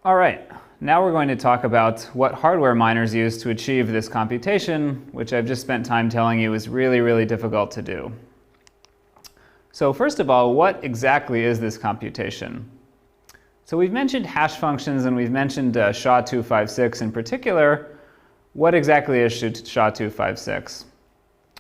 All right, now we're going to talk about what hardware miners use to achieve this computation, which I've just spent time telling you is really, really difficult to do. So first of all, what exactly is this computation? So we've mentioned hash functions and we've mentioned SHA-256 in particular. What exactly is SHA-256?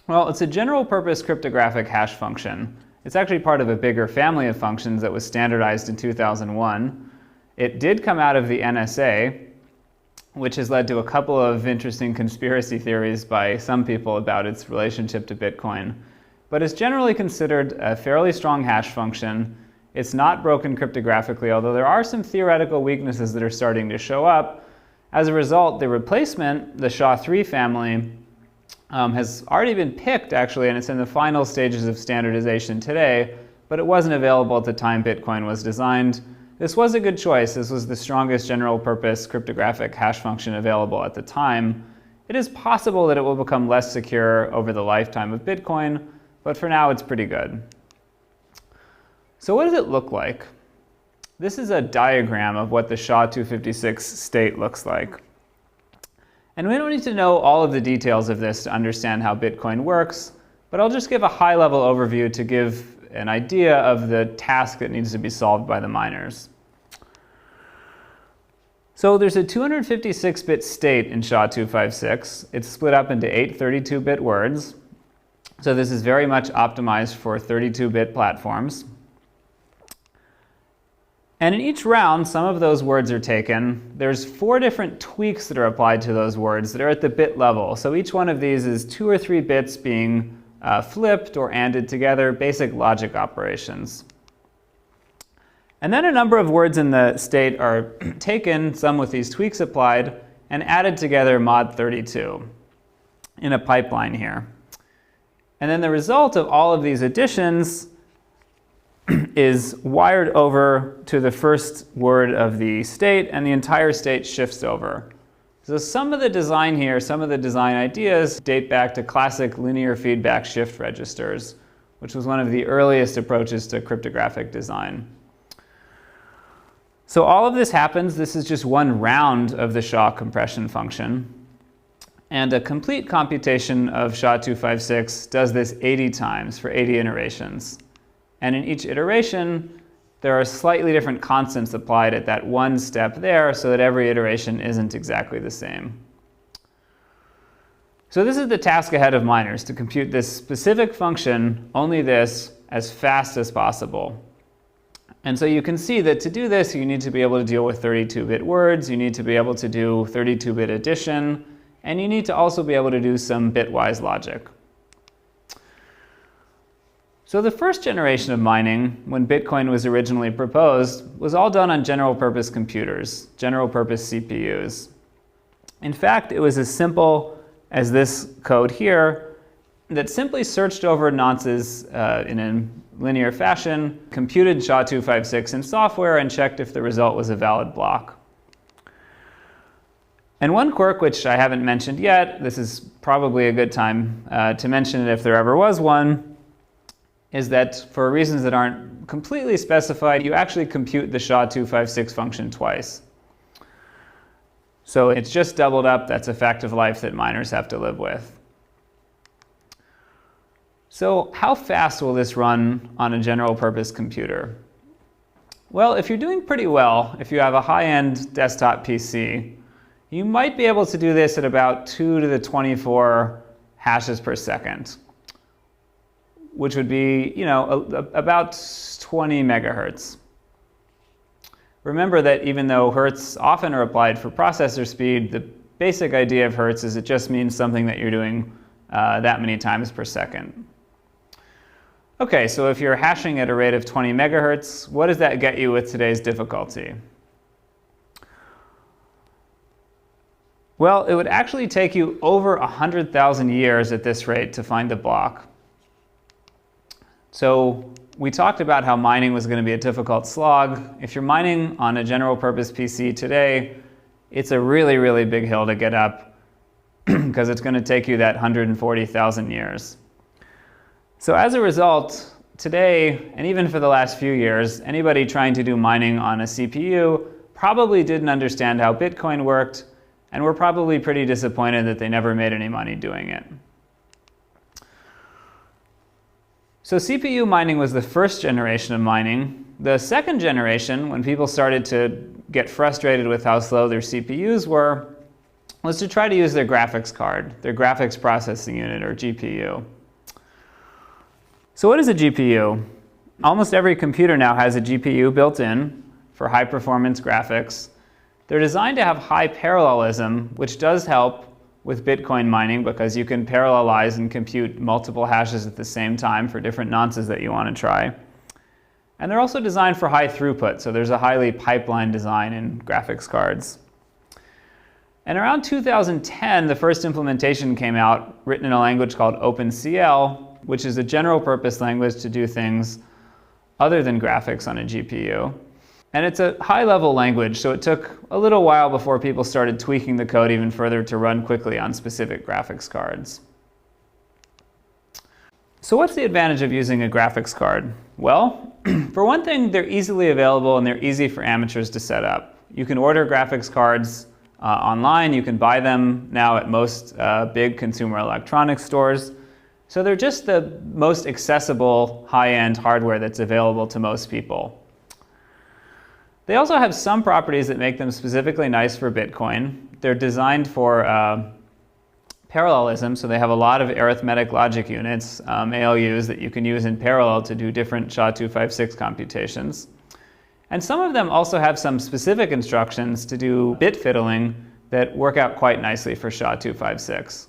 Well, it's a general purpose cryptographic hash function. It's actually part of a bigger family of functions that was standardized in 2001. It did come out of the NSA, which has led to a couple of interesting conspiracy theories by some people about its relationship to Bitcoin. But it's generally considered a fairly strong hash function. It's not broken cryptographically, although there are some theoretical weaknesses that are starting to show up. As a result, the replacement, the SHA-3 family, has already been picked, actually, and it's in the final stages of standardization today, but it wasn't available at the time Bitcoin was designed. This was a good choice. This was the strongest general purpose cryptographic hash function available at the time. It is possible that it will become less secure over the lifetime of Bitcoin, but for now it's pretty good. So what does it look like? This is a diagram of what the SHA-256 state looks like. And we don't need to know all of the details of this to understand how Bitcoin works, but I'll just give a high-level overview to give an idea of the task that needs to be solved by the miners. So there's a 256-bit state in SHA-256. It's split up into 8 32-bit words. So this is very much optimized for 32-bit platforms. And in each round, some of those words are taken. There's 4 different tweaks that are applied to those words that are at the bit level. So each one of these is 2 or 3 bits being flipped or ANDed together, basic logic operations. And then a number of words in the state are taken, some with these tweaks applied, and added together mod 32 in a pipeline here. And then the result of all of these additions is wired over to the first word of the state, and the entire state shifts over. So some of the design here, some of the design ideas date back to classic linear feedback shift registers, which was one of the earliest approaches to cryptographic design. So all of this happens. This is just one round of the SHA compression function. And a complete computation of SHA-256 does this 80 times for 80 iterations. And in each iteration, there are slightly different constants applied at that one step there so that every iteration isn't exactly the same. So this is the task ahead of miners, to compute this specific function, only this, as fast as possible. And so you can see that to do this, you need to be able to deal with 32-bit words, you need to be able to do 32-bit addition, and you need to also be able to do some bitwise logic. So the first generation of mining, when Bitcoin was originally proposed, was all done on general purpose computers, general purpose CPUs. In fact, it was as simple as this code here that simply searched over nonces in a linear fashion, computed SHA-256 in software, and checked if the result was a valid block. And one quirk, which I haven't mentioned yet, this is probably a good time to mention it if there ever was one, is that for reasons that aren't completely specified, you actually compute the SHA-256 function twice. So it's just doubled up. That's a fact of life that miners have to live with. So how fast will this run on a general purpose computer? Well, if you're doing pretty well, if you have a high-end desktop PC, you might be able to do this at about 2 to the 24 hashes per second, which would be, about 20 megahertz. Remember that even though hertz often are applied for processor speed, the basic idea of hertz is it just means something that you're doing that many times per second. Okay, so if you're hashing at a rate of 20 megahertz, what does that get you with today's difficulty? Well, it would actually take you over 100,000 years at this rate to find a block. So we talked about how mining was going to be a difficult slog. If you're mining on a general purpose PC today, it's a really, really big hill to get up because it's going to take you that 140,000 years. So as a result, today, and even for the last few years, anybody trying to do mining on a CPU probably didn't understand how Bitcoin worked, and were probably pretty disappointed that they never made any money doing it. So CPU mining was the first generation of mining. The second generation, when people started to get frustrated with how slow their CPUs were, was to try to use their graphics card, their graphics processing unit, or GPU. So what is a GPU? Almost every computer now has a GPU built in for high performance graphics. They're designed to have high parallelism, which does help with Bitcoin mining because you can parallelize and compute multiple hashes at the same time for different nonces that you want to try. And they're also designed for high throughput, so there's a highly pipeline design in graphics cards. And around 2010, the first implementation came out written in a language called OpenCL, which is a general purpose language to do things other than graphics on a GPU. And it's a high-level language, so it took a little while before people started tweaking the code even further to run quickly on specific graphics cards. So what's the advantage of using a graphics card? Well, for one thing, they're easily available and they're easy for amateurs to set up. You can order graphics cards online. You can buy them now at most big consumer electronics stores. So they're just the most accessible high-end hardware that's available to most people. They also have some properties that make them specifically nice for Bitcoin. They're designed for parallelism, so they have a lot of arithmetic logic units, ALUs, that you can use in parallel to do different SHA-256 computations. And some of them also have some specific instructions to do bit fiddling that work out quite nicely for SHA-256.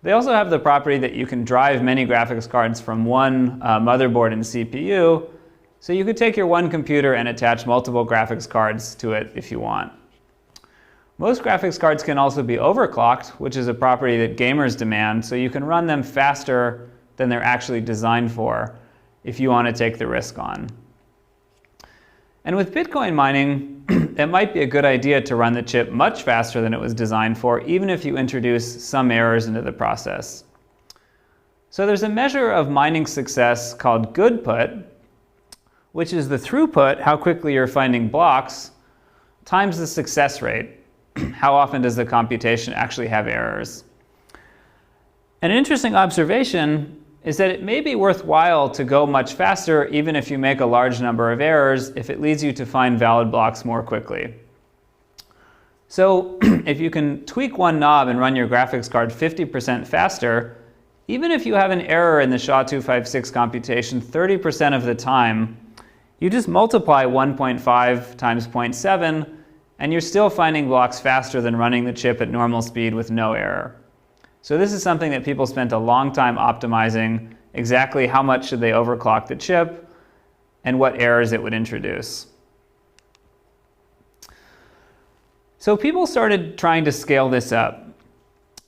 They also have the property that you can drive many graphics cards from one motherboard and CPU, so you could take your one computer and attach multiple graphics cards to it if you want. Most graphics cards can also be overclocked, which is a property that gamers demand, so you can run them faster than they're actually designed for if you want to take the risk on. And with Bitcoin mining, it might be a good idea to run the chip much faster than it was designed for, even if you introduce some errors into the process. So there's a measure of mining success called goodput, which is the throughput, how quickly you're finding blocks, times the success rate. How often does the computation actually have errors? And an interesting observation is that it may be worthwhile to go much faster even if you make a large number of errors if it leads you to find valid blocks more quickly. So if you can tweak one knob and run your graphics card 50% faster, even if you have an error in the SHA-256 computation 30% of the time, you just multiply 1.5 times 0.7, and you're still finding blocks faster than running the chip at normal speed with no error. So this is something that people spent a long time optimizing, exactly how much should they overclock the chip and what errors it would introduce. So people started trying to scale this up.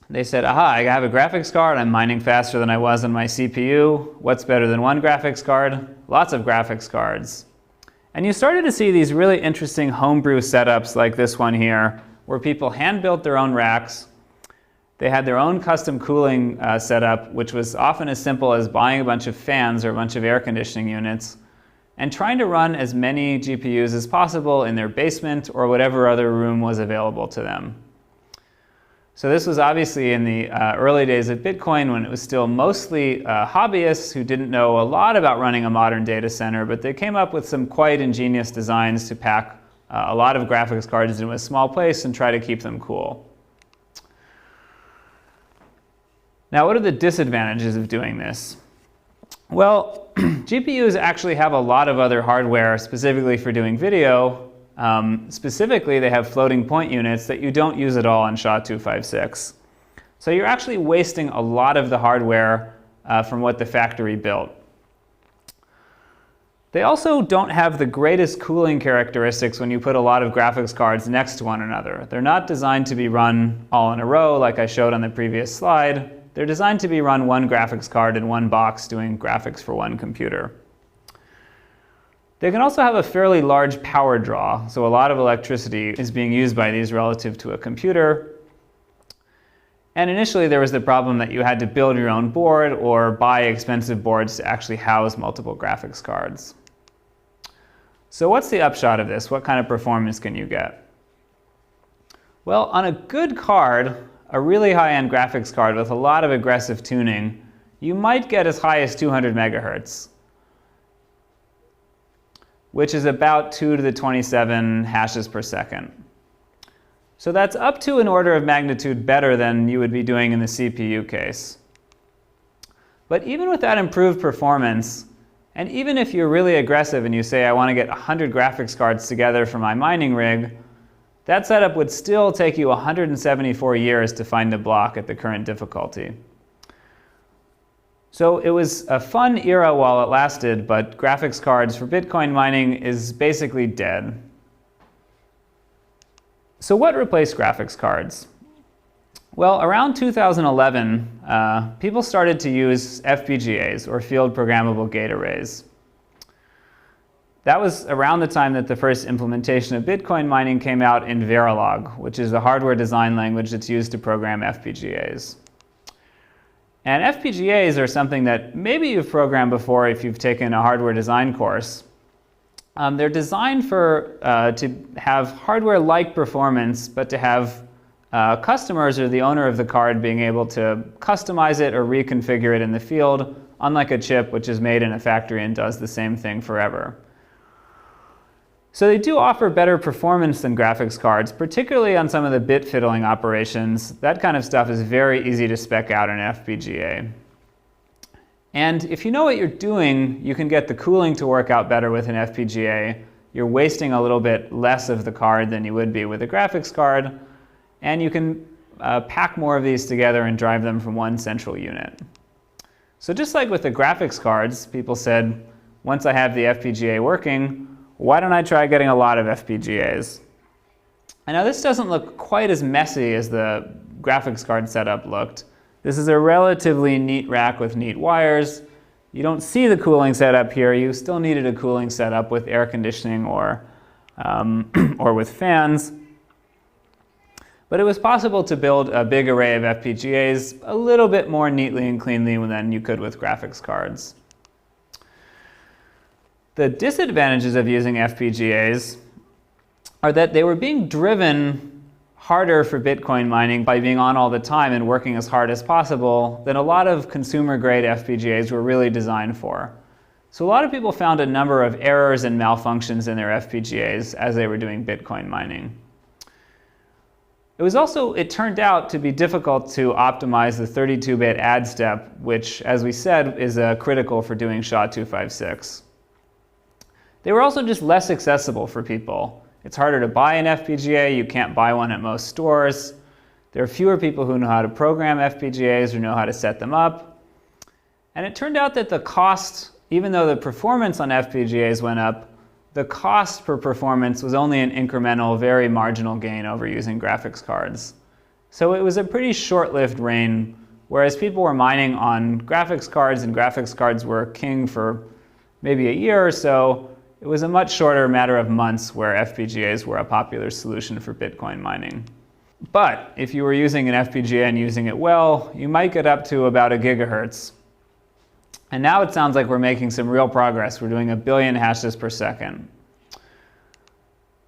They said, aha, I have a graphics card, I'm mining faster than I was on my CPU. What's better than one graphics card? Lots of graphics cards. And you started to see these really interesting homebrew setups like this one here, where people hand-built their own racks. They had their own custom cooling setup, which was often as simple as buying a bunch of fans or a bunch of air conditioning units, and trying to run as many GPUs as possible in their basement or whatever other room was available to them. So this was obviously in the early days of Bitcoin when it was still mostly hobbyists who didn't know a lot about running a modern data center, but they came up with some quite ingenious designs to pack a lot of graphics cards into a small place and try to keep them cool. Now, what are the disadvantages of doing this? Well, GPUs actually have a lot of other hardware specifically for doing video. Specifically, they have floating point units that you don't use at all on SHA-256. So you're actually wasting a lot of the hardware from what the factory built. They also don't have the greatest cooling characteristics when you put a lot of graphics cards next to one another. They're not designed to be run all in a row like I showed on the previous slide. They're designed to be run one graphics card in one box doing graphics for one computer. They can also have a fairly large power draw, so a lot of electricity is being used by these relative to a computer. And initially there was the problem that you had to build your own board or buy expensive boards to actually house multiple graphics cards. So what's the upshot of this? What kind of performance can you get? Well, on a good card, a really high-end graphics card with a lot of aggressive tuning, you might get as high as 200 megahertz, which is about 2 to the 27 hashes per second. So that's up to an order of magnitude better than you would be doing in the CPU case. But even with that improved performance, and even if you're really aggressive and you say, I want to get 100 graphics cards together for my mining rig, that setup would still take you 174 years to find a block at the current difficulty. So it was a fun era while it lasted, but graphics cards for Bitcoin mining is basically dead. So what replaced graphics cards? Well, around 2011, people started to use FPGAs, or field programmable gate arrays. That was around the time that the first implementation of Bitcoin mining came out in Verilog, which is a hardware design language that's used to program FPGAs. And FPGAs are something that maybe you've programmed before if you've taken a hardware design course. They're designed to have hardware-like performance, but to have customers or the owner of the card being able to customize it or reconfigure it in the field, unlike a chip which is made in a factory and does the same thing forever. So they do offer better performance than graphics cards, particularly on some of the bit fiddling operations. That kind of stuff is very easy to spec out in an FPGA. And if you know what you're doing, you can get the cooling to work out better with an FPGA. You're wasting a little bit less of the card than you would be with a graphics card. And you can pack more of these together and drive them from one central unit. So just like with the graphics cards, people said, once I have the FPGA working, why don't I try getting a lot of FPGAs? And now this doesn't look quite as messy as the graphics card setup looked. This is a relatively neat rack with neat wires. You don't see the cooling setup here. You still needed a cooling setup with air conditioning or with fans. But it was possible to build a big array of FPGAs a little bit more neatly and cleanly than you could with graphics cards. The disadvantages of using FPGAs are that they were being driven harder for Bitcoin mining by being on all the time and working as hard as possible than a lot of consumer-grade FPGAs were really designed for. So a lot of people found a number of errors and malfunctions in their FPGAs as they were doing Bitcoin mining. It turned out to be difficult to optimize the 32-bit add step, which, as we said, is critical for doing SHA-256. They were also just less accessible for people. It's harder to buy an FPGA. You can't buy one at most stores. There are fewer people who know how to program FPGAs or know how to set them up. And it turned out that the cost, even though the performance on FPGAs went up, the cost per performance was only an incremental, very marginal gain over using graphics cards. So it was a pretty short-lived reign, whereas people were mining on graphics cards and graphics cards were king for maybe a year or so. It was a much shorter matter of months where FPGAs were a popular solution for Bitcoin mining. But if you were using an FPGA and using it well, you might get up to about a gigahertz. And now it sounds like we're making some real progress. We're doing 1 billion hashes per second.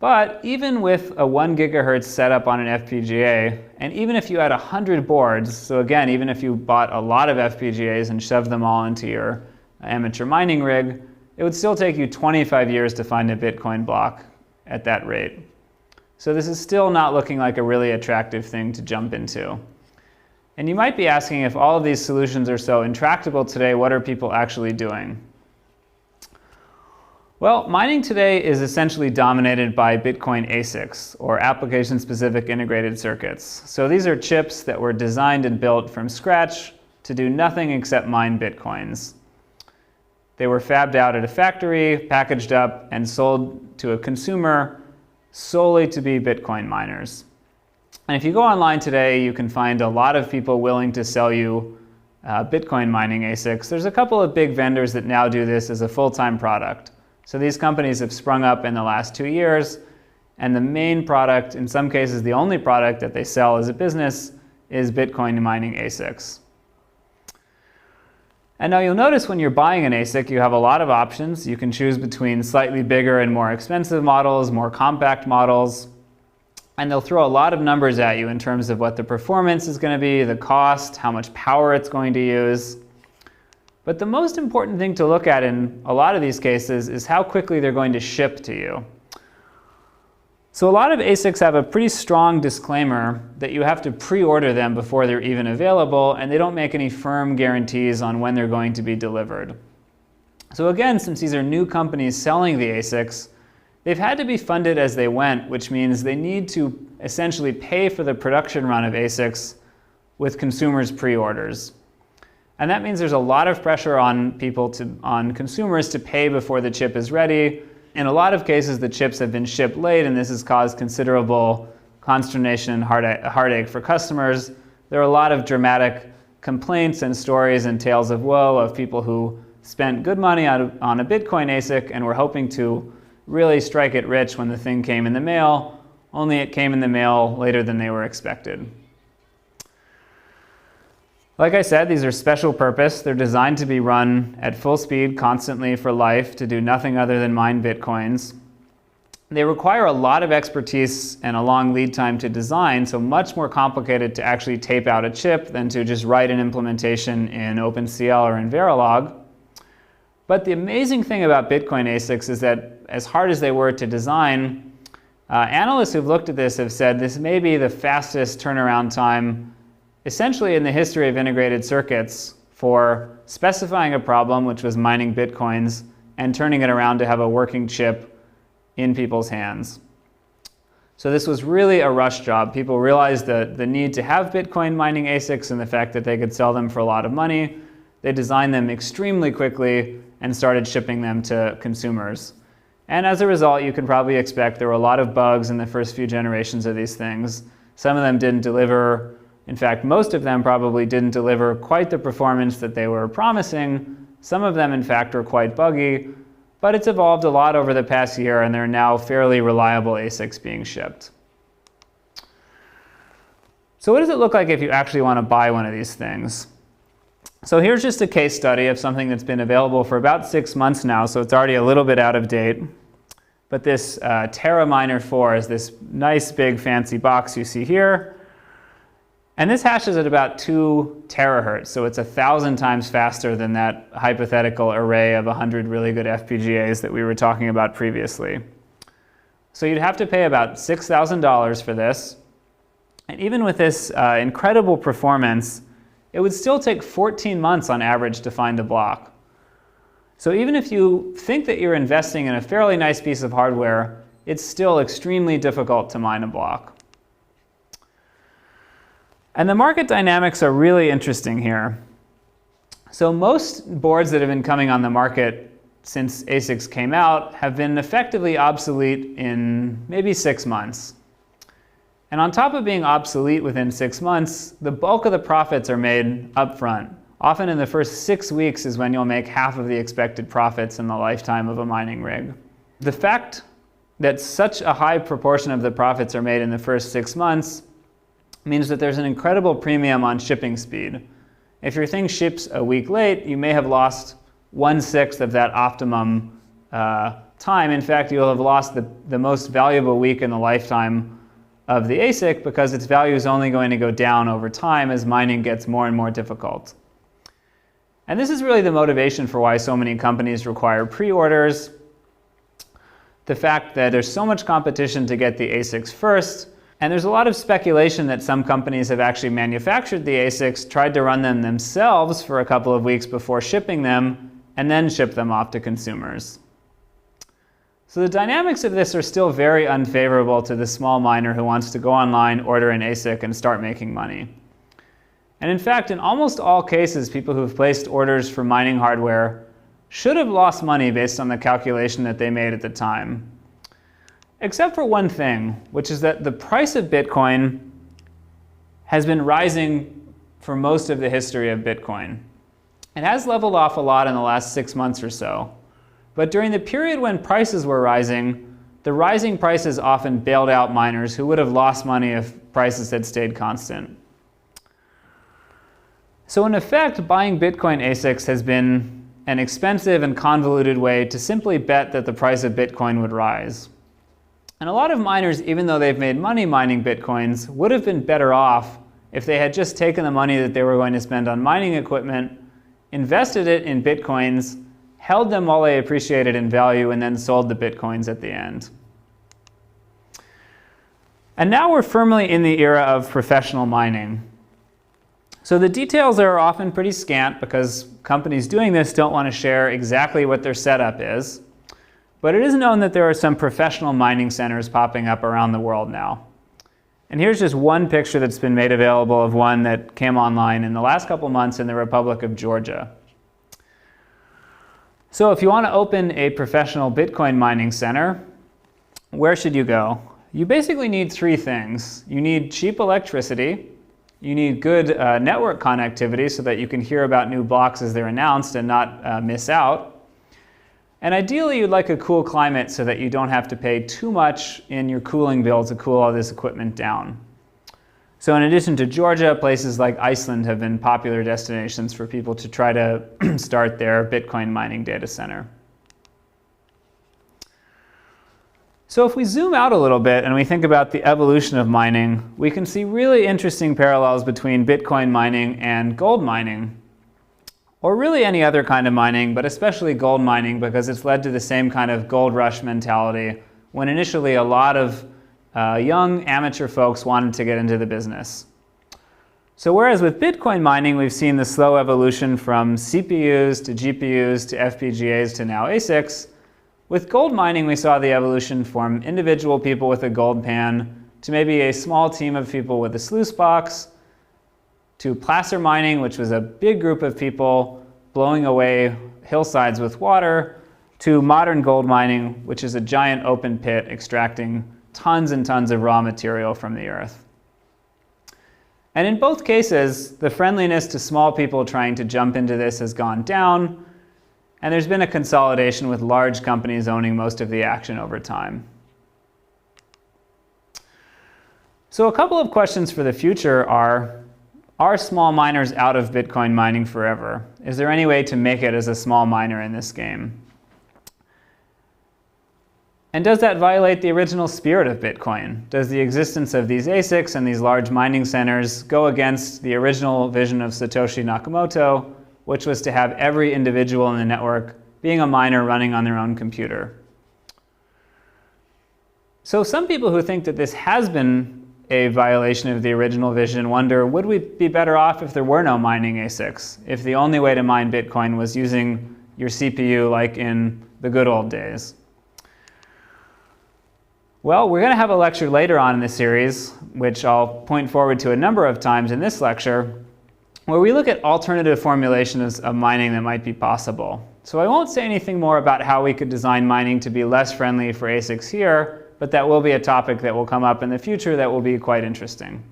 But even with a 1 gigahertz setup on an FPGA, and even if you had 100 boards, so again, even if you bought a lot of FPGAs and shoved them all into your amateur mining rig, it would still take you 25 years to find a Bitcoin block at that rate. So this is still not looking like a really attractive thing to jump into. And you might be asking, if all of these solutions are so intractable today, what are people actually doing? Well, mining today is essentially dominated by Bitcoin ASICs, or application-specific integrated circuits. So these are chips that were designed and built from scratch to do nothing except mine Bitcoins. They were fabbed out at a factory, packaged up, and sold to a consumer solely to be Bitcoin miners. And if you go online today, you can find a lot of people willing to sell you Bitcoin mining ASICs. There's a couple of big vendors that now do this as a full-time product. So these companies have sprung up in the last 2 years, and the main product, in some cases the only product that they sell as a business, is Bitcoin mining ASICs. And now you'll notice when you're buying an ASIC, you have a lot of options. You can choose between slightly bigger and more expensive models, more compact models, and they'll throw a lot of numbers at you in terms of what the performance is going to be, the cost, how much power it's going to use. But the most important thing to look at in a lot of these cases is how quickly they're going to ship to you. So a lot of ASICs have a pretty strong disclaimer that you have to pre-order them before they're even available, and they don't make any firm guarantees on when they're going to be delivered. So again, since these are new companies selling the ASICs, they've had to be funded as they went, which means they need to essentially pay for the production run of ASICs with consumers' pre-orders. And that means there's a lot of pressure on on consumers to pay before the chip is ready. In a lot of cases, the chips have been shipped late, and this has caused considerable consternation and heartache for customers. There are a lot of dramatic complaints and stories and tales of woe of people who spent good money on a Bitcoin ASIC and were hoping to really strike it rich when the thing came in the mail, only it came in the mail later than they were expected. Like I said, these are special purpose. They're designed to be run at full speed constantly for life to do nothing other than mine Bitcoins. They require a lot of expertise and a long lead time to design, so much more complicated to actually tape out a chip than to just write an implementation in OpenCL or in Verilog. But the amazing thing about Bitcoin ASICs is that as hard as they were to design, analysts who've looked at this have said this may be the fastest turnaround time essentially in the history of integrated circuits for specifying a problem, which was mining Bitcoins, and turning it around to have a working chip in people's hands. So this was really a rush job. People realized the need to have Bitcoin mining ASICs and the fact that they could sell them for a lot of money. They designed them extremely quickly and started shipping them to consumers. And as a result, you can probably expect there were a lot of bugs in the first few generations of these things. Some of them didn't deliver. In fact, most of them probably didn't deliver quite the performance that they were promising. Some of them, in fact, were quite buggy. But it's evolved a lot over the past year, and there are now fairly reliable ASICs being shipped. So what does it look like if you actually want to buy one of these things? So here's just a case study of something that's been available for about 6 months now, so it's already a little bit out of date. But this TerraMiner 4 is this nice big fancy box you see here. And this hashes at about 2 terahertz, so it's 1,000 times faster than that hypothetical array of 100 really good FPGAs that we were talking about previously. So you'd have to pay about $6,000 for this. And even with this incredible performance, it would still take 14 months on average to find a block. So even if you think that you're investing in a fairly nice piece of hardware, it's still extremely difficult to mine a block. And the market dynamics are really interesting here. So most boards that have been coming on the market since ASICs came out have been effectively obsolete in maybe 6 months. And on top of being obsolete within 6 months, the bulk of the profits are made upfront. Often in the first 6 weeks is when you'll make half of the expected profits in the lifetime of a mining rig. The fact that such a high proportion of the profits are made in the first 6 months means that there's an incredible premium on shipping speed. If your thing ships a week late, you may have lost 1/6 of that optimum time. In fact, you'll have lost the most valuable week in the lifetime of the ASIC because its value is only going to go down over time as mining gets more and more difficult. And this is really the motivation for why so many companies require pre-orders. The fact that there's so much competition to get the ASICs first. And there's a lot of speculation that some companies have actually manufactured the ASICs, tried to run them themselves for a couple of weeks before shipping them, and then ship them off to consumers. So the dynamics of this are still very unfavorable to the small miner who wants to go online, order an ASIC, and start making money. And in fact, in almost all cases, people who have placed orders for mining hardware should have lost money based on the calculation that they made at the time. Except for one thing, which is that the price of Bitcoin has been rising for most of the history of Bitcoin. It has leveled off a lot in the last 6 months or so. But during the period when prices were rising, the rising prices often bailed out miners who would have lost money if prices had stayed constant. So in effect, buying Bitcoin ASICs has been an expensive and convoluted way to simply bet that the price of Bitcoin would rise. And a lot of miners, even though they've made money mining Bitcoins, would have been better off if they had just taken the money that they were going to spend on mining equipment, invested it in Bitcoins, held them while they appreciated in value, and then sold the Bitcoins at the end. And now we're firmly in the era of professional mining. So the details are often pretty scant because companies doing this don't want to share exactly what their setup is. But it is known that there are some professional mining centers popping up around the world now. And here's just one picture that's been made available of one that came online in the last couple months in the Republic of Georgia. So if you want to open a professional Bitcoin mining center, where should you go? You basically need three things. You need cheap electricity. You need good network connectivity so that you can hear about new blocks as they're announced and not miss out. And ideally, you'd like a cool climate so that you don't have to pay too much in your cooling bill to cool all this equipment down. So in addition to Georgia, places like Iceland have been popular destinations for people to try to start their Bitcoin mining data center. So if we zoom out a little bit and we think about the evolution of mining, we can see really interesting parallels between Bitcoin mining and gold mining, or really any other kind of mining, but especially gold mining because it's led to the same kind of gold rush mentality when initially a lot of young amateur folks wanted to get into the business. So whereas with Bitcoin mining, we've seen the slow evolution from CPUs to GPUs to FPGAs to now ASICs, with gold mining, we saw the evolution from individual people with a gold pan to maybe a small team of people with a sluice box, to placer mining, which was a big group of people blowing away hillsides with water, to modern gold mining, which is a giant open pit extracting tons and tons of raw material from the earth. And in both cases, the friendliness to small people trying to jump into this has gone down, and there's been a consolidation with large companies owning most of the action over time. So a couple of questions for the future are small miners out of Bitcoin mining forever? Is there any way to make it as a small miner in this game? And does that violate the original spirit of Bitcoin? Does the existence of these ASICs and these large mining centers go against the original vision of Satoshi Nakamoto, which was to have every individual in the network being a miner running on their own computer? So some people who think that this has been a violation of the original vision wonder, would we be better off if there were no mining ASICs? If the only way to mine Bitcoin was using your CPU like in the good old days? Well, we're going to have a lecture later on in this series, which I'll point forward to a number of times in this lecture, where we look at alternative formulations of mining that might be possible. So I won't say anything more about how we could design mining to be less friendly for ASICs here, but that will be a topic that will come up in the future that will be quite interesting.